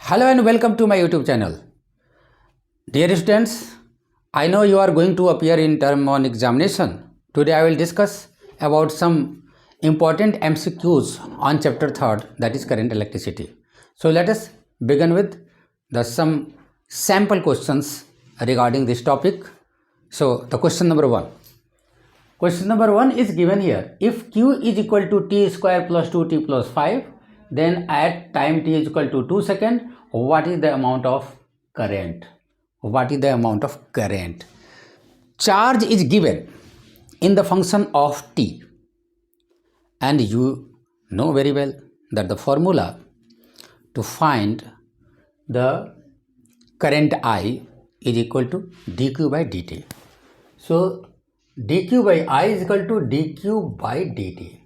Hello and welcome to my YouTube channel. Dear students, I know you are going to appear in term 1 examination. Today I will discuss about some important MCQs on chapter 3rd, that is current electricity. So let us begin with some sample questions regarding this topic. So the question number 1. Question number 1 is given here. If Q is equal to T square plus 2T plus 5, then at time T is equal to 2 seconds, what is the amount of current? What is the amount of current? Charge is given in the function of T. And you know very well that the formula to find the current I is equal to dq by dt. So dq by I is equal to dq by dt.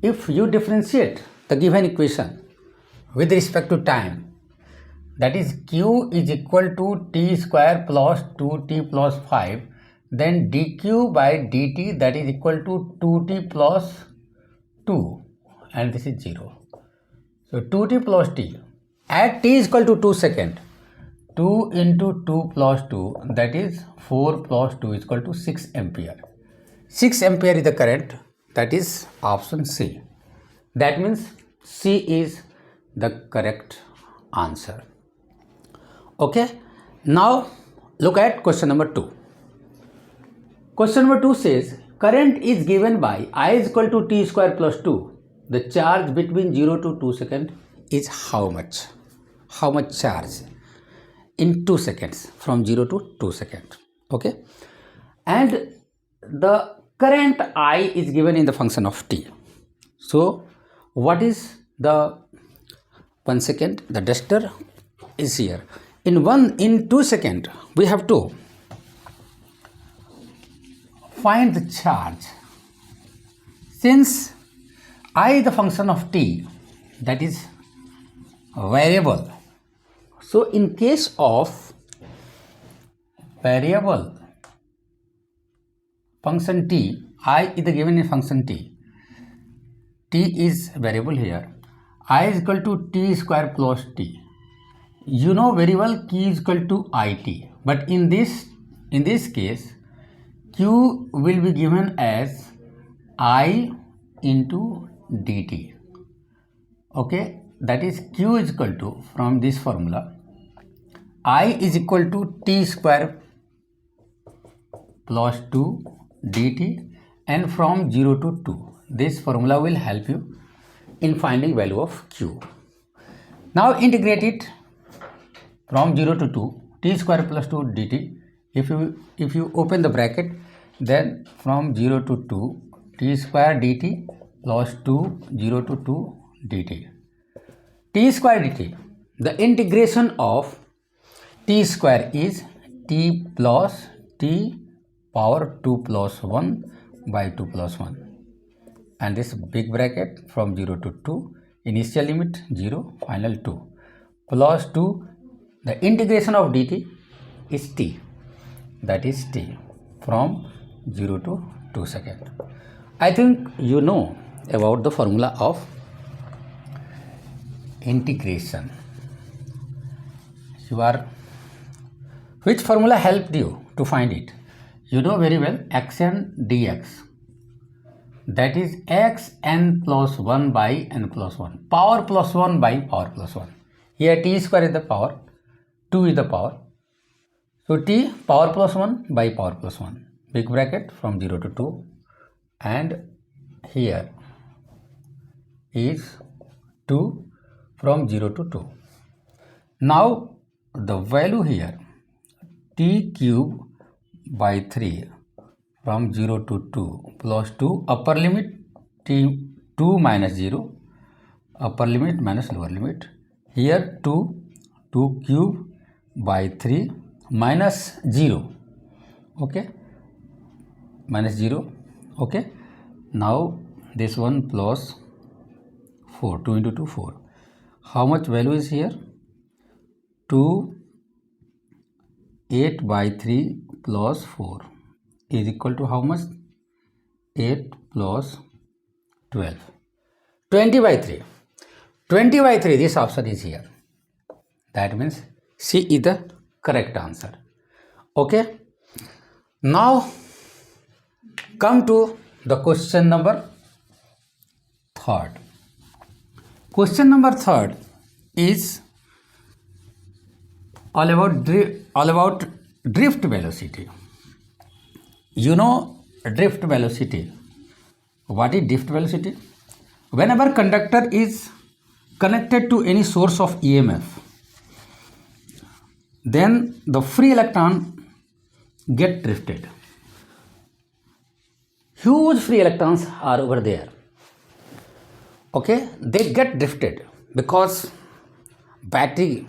If you differentiate the given equation with respect to time, that is q is equal to t square plus 2t plus 5, then dq by dt, that is equal to 2t plus 2, and this is 0. So 2t plus t at t is equal to 2 seconds. 2 into 2 plus 2, that is 4 plus 2 is equal to 6 ampere. 6 ampere is the current, that is option C. That means C is the correct answer. Okay, now look at question number 2. Question number 2 says current is given by I is equal to t square plus 2. The charge between 0 to 2 seconds is how much? How much charge? In 2 seconds, from 0 to 2 seconds. Okay, and the current I is given in the function of t. So what is the 1 second? The duster is here. In 2 seconds we have to find the charge. Since I is the function of t, that is variable. So in case of variable function t, I is the given in function t. T is variable here. I is equal to t square plus t. You know very well Q is equal to IT. But in this case, Q will be given as I into dt. Okay, that is Q is equal to, from this formula, I is equal to t square plus 2 dt, and from 0 to 2. This formula will help you in finding value of Q. Now integrate it from 0 to 2, t square plus 2 dt. If you open the bracket, then from 0 to 2, t square dt plus 2, 0 to 2 dt. T square dt, the integration of t square is t plus t power 2 plus 1 by 2 plus 1. And this big bracket from 0 to 2, initial limit 0, final 2, plus 2, the integration of dt is t, that is t, from 0 to 2 seconds. I think you know about the formula of integration. Which formula helped you to find it? You know very well xn dx. That is xn plus 1 by n plus 1. Power plus 1 by power plus 1. Here t square is the power, 2 is the power. So t power plus 1 by power plus 1. Big bracket from 0 to 2. And here is 2 from 0 to 2. Now the value here, t cube by 3 from 0 to 2 plus 2, upper limit t 2 minus 0, upper limit minus lower limit. Here 2 cube by 3 minus 0. Okay, minus 0. Okay, now this one plus 4, 2 into 2, 4. How much value is here? 2, 8 by 3 plus 4 is equal to how much? 8 plus 12. 20 by 3. 20 by 3, this option is here. That means C is the correct answer. Okay. Now come to the question number 3rd. Question number 3rd is all about drift velocity. You know drift velocity. What is drift velocity? Whenever conductor is connected to any source of EMF, then the free electron get drifted. Huge free electrons are over there. Okay, they get drifted because battery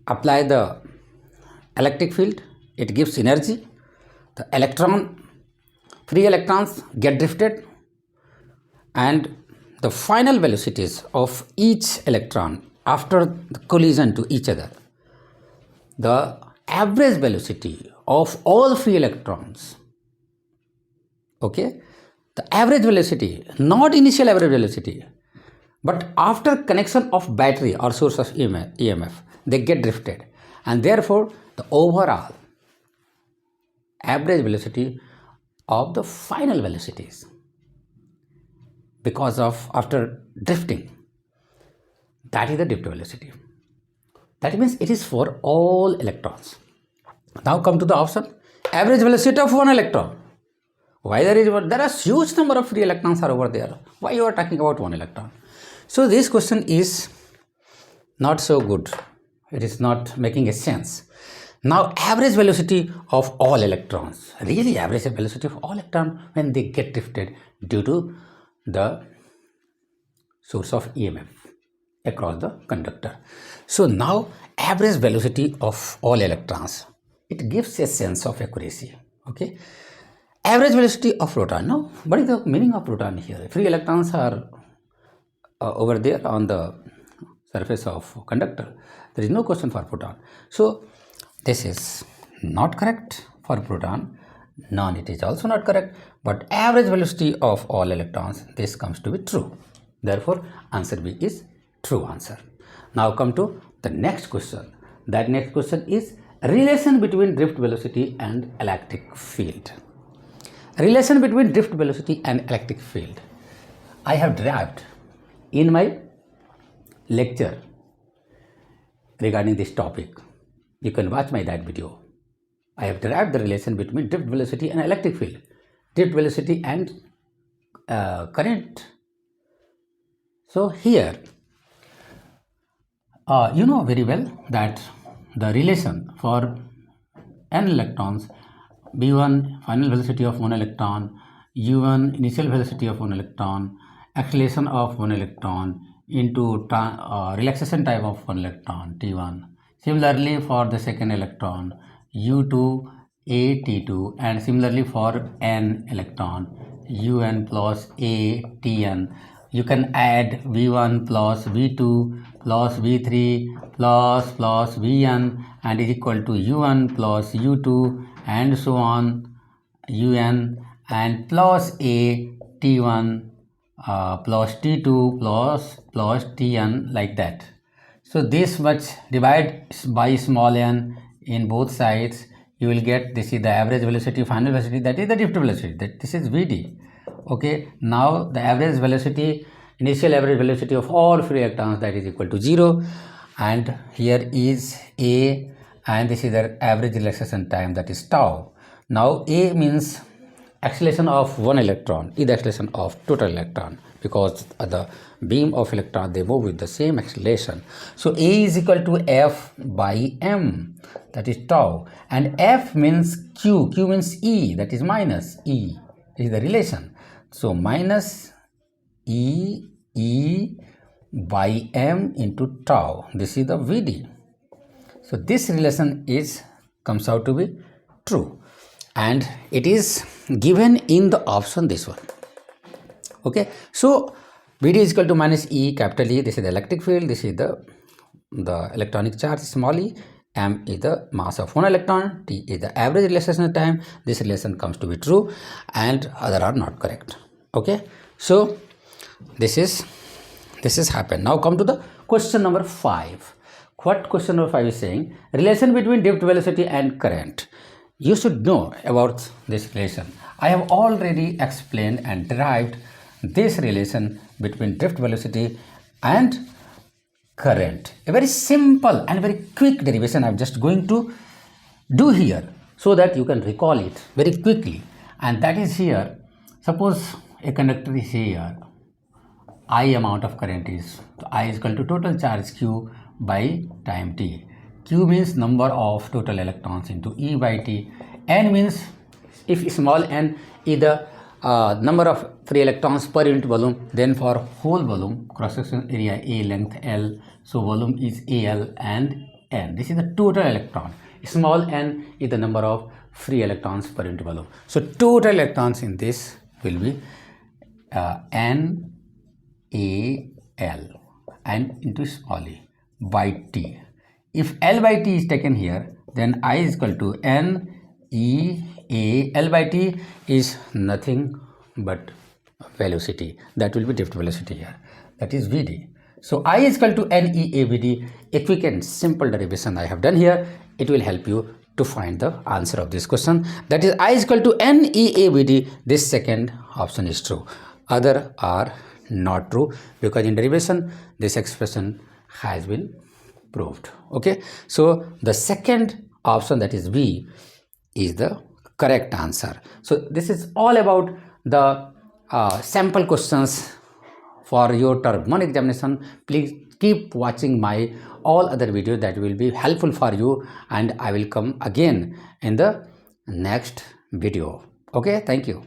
apply the electric field, it gives energy, the free electrons get drifted, and the final velocities of each electron after the collision to each other, the average velocity of all free electrons, okay, the average velocity, not initial average velocity, but after connection of battery or source of EMF, they get drifted, and therefore the overall average velocity of the final velocities because of after drifting, that is the drift velocity. That means it is for all electrons. Now come to the option, average velocity of one electron. Why there are huge number of free electrons are over there. Why you are talking about one electron? So this question is not so good. It is not making a sense. Now average velocity of all electrons. Really average velocity of all electrons when they get drifted due to the source of EMF across the conductor. So now average velocity of all electrons. It gives a sense of accuracy. Okay. Average velocity of proton. No, what is the meaning of proton here? Free electrons are over there on the surface of conductor. There is no question for proton. So this is not correct for proton. None, it is also not correct. But average velocity of all electrons, this comes to be true. Therefore, answer B is true answer. Now come to the next question. That next question is relation between drift velocity and electric field. Relation between drift velocity and electric field. I have derived in my lecture regarding this topic. You can watch that video. I have derived the relation between drift velocity and electric field, drift velocity and current. So here, you know very well that the relation for n electrons, B1 final velocity of one electron, U1 initial velocity of one electron, acceleration of one electron into relaxation time of one electron, T1. Similarly for the second electron, U2 A T2, and similarly for n electron, Un plus A Tn. You can add V1 plus V2 plus V3 plus Vn and is equal to Un plus U2 and so on, Un and plus A T1 plus T2 plus Tn, like that. So this much divide by small n in both sides, you will get, this is the average velocity, final velocity, that is the drift velocity, that this is Vd. Okay, now the average velocity, initial average velocity of all free electrons, that is equal to 0, and here is A, and this is the average relaxation time, that is tau. Now A means acceleration of one electron is the acceleration of total electron, because the beam of electron, they move with the same acceleration. So A is equal to F by M, that is tau, and F means Q means E, that is minus E, is the relation. So minus E by M into tau, this is the Vd. So this relation comes out to be true, and it is given in the option, this one. Okay, so Vd is equal to minus E, capital E, this is the electric field, this is the electronic charge, small e, M is the mass of one electron, T is the average relaxation time. This relation comes to be true and other are not correct. Okay, so this is happened. Now come to the question number 5. What question number 5 is saying? Relation between drift velocity and current. You should know about this relation. I have already explained and derived this relation between drift velocity and current. A very simple and very quick derivation I am just going to do here so that you can recall it very quickly. And that is here, suppose a conductor is here, I amount of current is, so I is equal to total charge Q by time T. Q means number of total electrons into E by T. N means, if small n is the number of free electrons per unit volume, then for whole volume, cross-section area A, length L, so volume is AL and N. This is the total electron. Small n is the number of free electrons per unit volume. So total electrons in this will be N A L and into small e by T. If L by T is taken here, then I is equal to N E A. L by T is nothing but velocity. That will be drift velocity here. That is Vd. So I is equal to N E A Vd. A quick and simple derivation I have done here. It will help you to find the answer of this question. That is I is equal to N E A Vd. This second option is true. Other are not true, because in derivation this expression has been proved. Okay, so the second option, that is B, is the correct answer. So this is all about the sample questions for your term 1 examination. Please keep watching my all other videos that will be helpful for you, and I will come again in the next video. Okay, thank you.